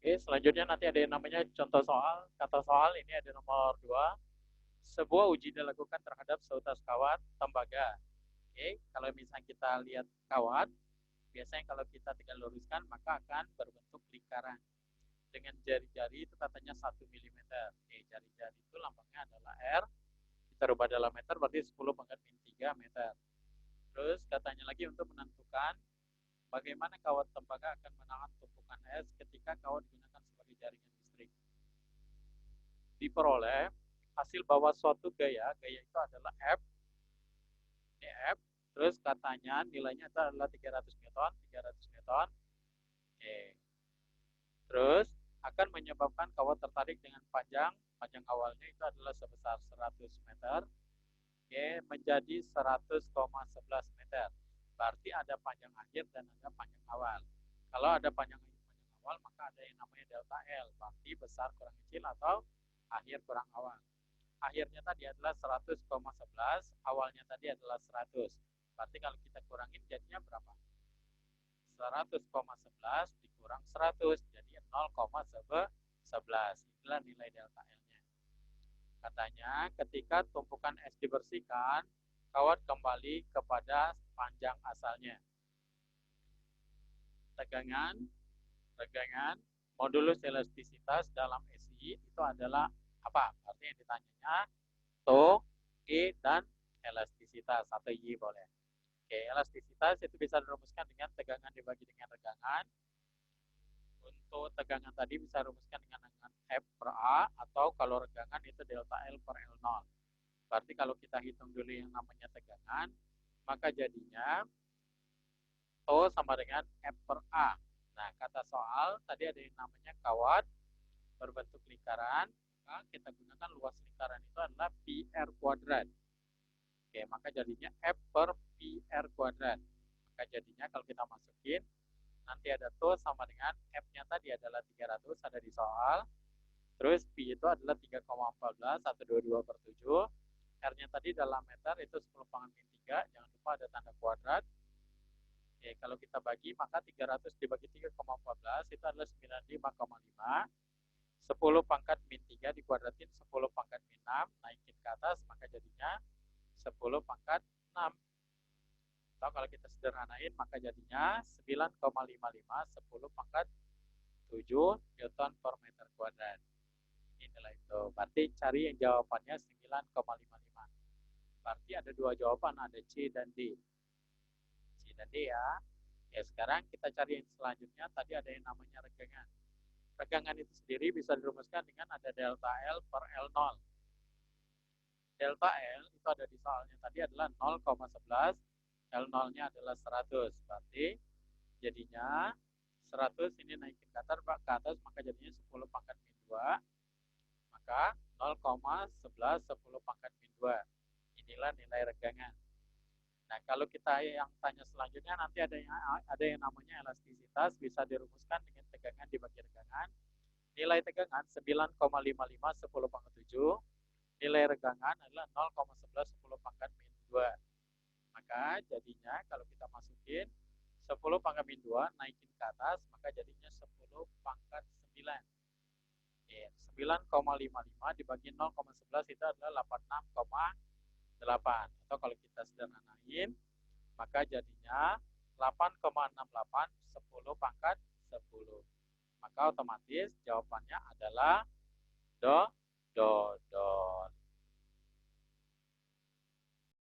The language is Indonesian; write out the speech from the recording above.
Oke, selanjutnya nanti ada yang namanya contoh soal. Kata soal ini ada nomor 2. Sebuah uji dilakukan terhadap seutas kawat tembaga. Oke, kalau misalnya kita lihat kawat, biasanya kalau kita tinggal luruskan maka akan berbentuk lingkaran. Dengan jari-jari itu katanya 1 mm. Oke, jari-jari itu lambangnya adalah R. Kita rubah dalam meter berarti 10 pangkat min 3 meter. Terus katanya lagi untuk menentukan bagaimana kawat tembaga akan menahan tumpukan es ketika kawat digunakan sebagai jaringan listrik. Diperoleh hasil bahwa suatu gaya itu adalah F, ini F, terus katanya nilainya itu adalah 300 Newton, 300 Newton. Oke. Terus akan menyebabkan kawat tertarik dengan panjang awalnya itu adalah sebesar 100 meter, oke, menjadi 100,11 meter. Berarti ada panjang akhir dan ada panjang awal. Kalau ada panjang awal, maka ada yang namanya delta L, berarti besar kurang kecil atau akhir kurang awal. Akhirnya tadi adalah 100,11, awalnya tadi adalah 100. Berarti kalau kita kurangin jadinya berapa? 100,11 dikurang 100, jadi 0,11. Inilah nilai delta L-nya. Katanya ketika tumpukan es dibersihkan, kawat kembali kepada panjang asalnya. Tegangan, modulus elastisitas dalam SI itu adalah apa? Berarti yang ditanyanya to, E, dan elastisitas atau Y boleh. Oke, elastisitas itu bisa dirumuskan dengan tegangan dibagi dengan regangan. Untuk tegangan tadi bisa dirumuskan dengan F per A, atau kalau regangan itu delta L per L0. Berarti kalau kita hitung dulu yang namanya tegangan, maka jadinya O sama dengan F per A. Nah, kata soal tadi ada yang namanya kawat berbentuk lingkaran, maka kita gunakan luas lingkaran itu adalah pi r kuadrat. Oke, maka jadinya F per pi r kuadrat. Maka jadinya kalau kita masukin, nanti ada to sama dengan F-nya tadi adalah 300, ada di soal. Terus pi itu adalah 3,14 atau 22/7. R-nya tadi dalam meter itu 10 pangkat min 3, jangan lupa ada tanda kuadrat. Oke, kalau kita bagi, maka 300 dibagi 3,14 itu adalah 95,5. 10 pangkat min 3 dikuadratin 10 pangkat min 6, naikin ke atas, maka jadinya 10 pangkat 6. Atau kalau kita sederhanain, maka jadinya 9,55, 10 pangkat 7 Newton per meter kuadrat. Inilah itu. Berarti cari yang jawabannya 9,55. Berarti ada dua jawaban, ada C dan D. C dan D ya. Ya, sekarang kita cari yang selanjutnya. Tadi ada yang namanya regangan. Regangan itu sendiri bisa dirumuskan dengan ada delta L per L0. Delta L itu ada di soalnya tadi adalah 0,11, L0-nya adalah 100. Berarti jadinya 100 ini naikin ke atas, maka jadinya 10 pangkat min 2. Maka 0,11 10 pangkat min 2. Inilah nilai regangan. Nah, kalau kita yang tanya selanjutnya, nanti ada yang namanya elastisitas, bisa dirumuskan dengan tegangan dibagi regangan. Nilai tegangan 9,55 10 pangkat 7. Nilai regangan adalah 0,11 10 pangkat min 2. Maka jadinya kalau kita masukin 10 pangkat min 2 naikin ke atas, maka jadinya 10 pangkat 9. 9,55 dibagi 0,11 itu adalah 86,8. Atau kalau kita sederhanain, maka jadinya 8,68 10 pangkat 10. Maka otomatis jawabannya adalah do.